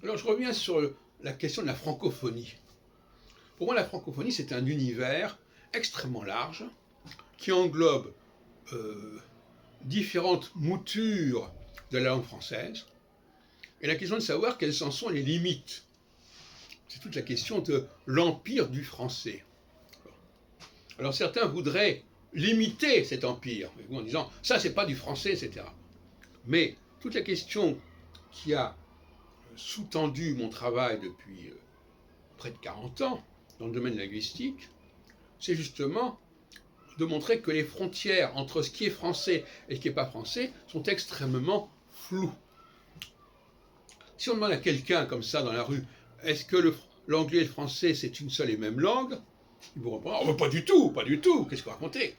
Alors je reviens sur la question de la francophonie. Pour moi, la francophonie, c'est un univers extrêmement large qui englobe différentes moutures de la langue française. Et la question de savoir quelles en sont les limites. C'est toute la question de l'empire du français. Alors certains voudraient limiter cet empire, en disant « ça, c'est pas du français, etc. » Mais toute la question qui a sous-tendu mon travail depuis près de 40 ans dans le domaine linguistique, c'est justement de montrer que les frontières entre ce qui est français et ce qui n'est pas français sont extrêmement floues. Si on demande à quelqu'un comme ça dans la rue, est-ce que l'anglais et le français c'est une seule et même langue? Il vous répond, oh, pas du tout, qu'est-ce que vous racontez?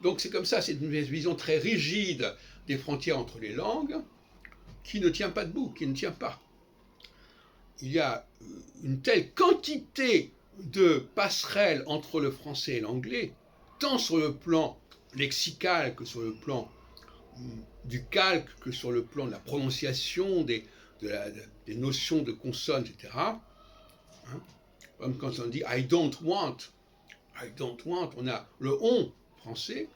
Donc c'est comme ça, c'est une vision très rigide des frontières entre les langues qui ne tient pas debout, qui ne tient pas. Il y a une telle quantité de passerelles entre le français et l'anglais, tant sur le plan lexical que sur le plan du calque, que sur le plan de la prononciation, des notions de consonnes, etc. Comme quand on dit I don't want, on a le on français,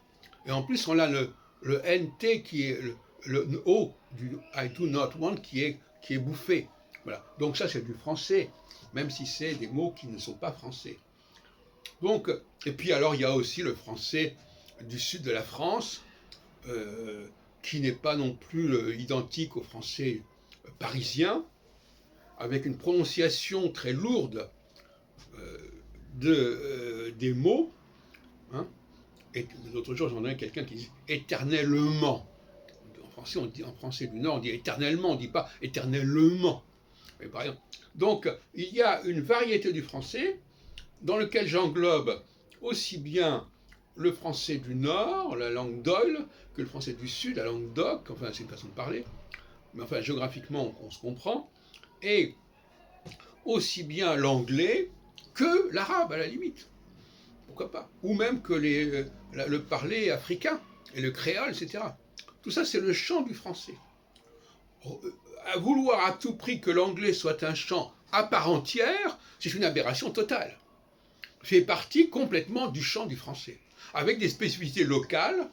et en plus on a le NT qui est le O du I do not want qui est bouffé. Voilà. Donc ça c'est du français, même si c'est des mots qui ne sont pas français. Donc, et puis alors il y a aussi le français du sud de la France, qui n'est pas non plus identique au français parisien, avec une prononciation très lourde des mots. Et l'autre jour, j'en ai quelqu'un qui dit éternellement. En français du Nord, on dit éternellement, on ne dit pas éternellement. Mais par exemple, donc, il y a une variété du français dans lequel j'englobe aussi bien le français du Nord, la langue d'Oil, que le français du Sud, la langue d'Oc, enfin c'est une façon de parler, mais enfin géographiquement on se comprend, et aussi bien l'anglais que l'arabe à la limite, pourquoi pas, ou même que le parler africain et le créole, etc. Tout ça c'est le champ du français. À vouloir à tout prix que l'anglais soit un champ à part entière, c'est une aberration totale. Fait partie complètement du champ du français, avec des spécificités locales,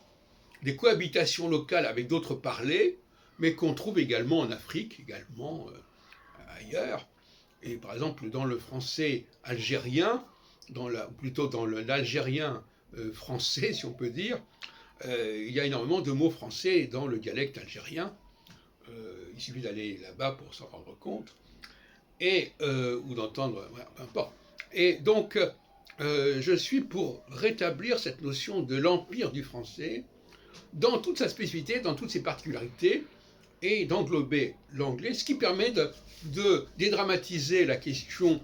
des cohabitations locales avec d'autres parlers, mais qu'on trouve également en Afrique, également ailleurs. Et par exemple, dans le français algérien, plutôt dans l'algérien français, si on peut dire, il y a énormément de mots français dans le dialecte algérien. Il suffit d'aller là-bas pour s'en rendre compte, ou d'entendre, voilà, peu importe. Et donc, je suis pour rétablir cette notion de l'empire du français dans toute sa spécificité, dans toutes ses particularités, et d'englober l'anglais, ce qui permet de dédramatiser la question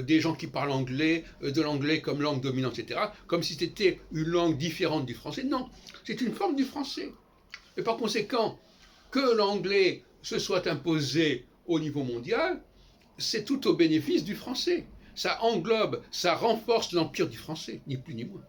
des gens qui parlent anglais, de l'anglais comme langue dominante, etc., comme si c'était une langue différente du français. Non, c'est une forme du français. Et par conséquent, que l'anglais se soit imposé au niveau mondial, c'est tout au bénéfice du français. Ça englobe, ça renforce l'empire du français, ni plus ni moins.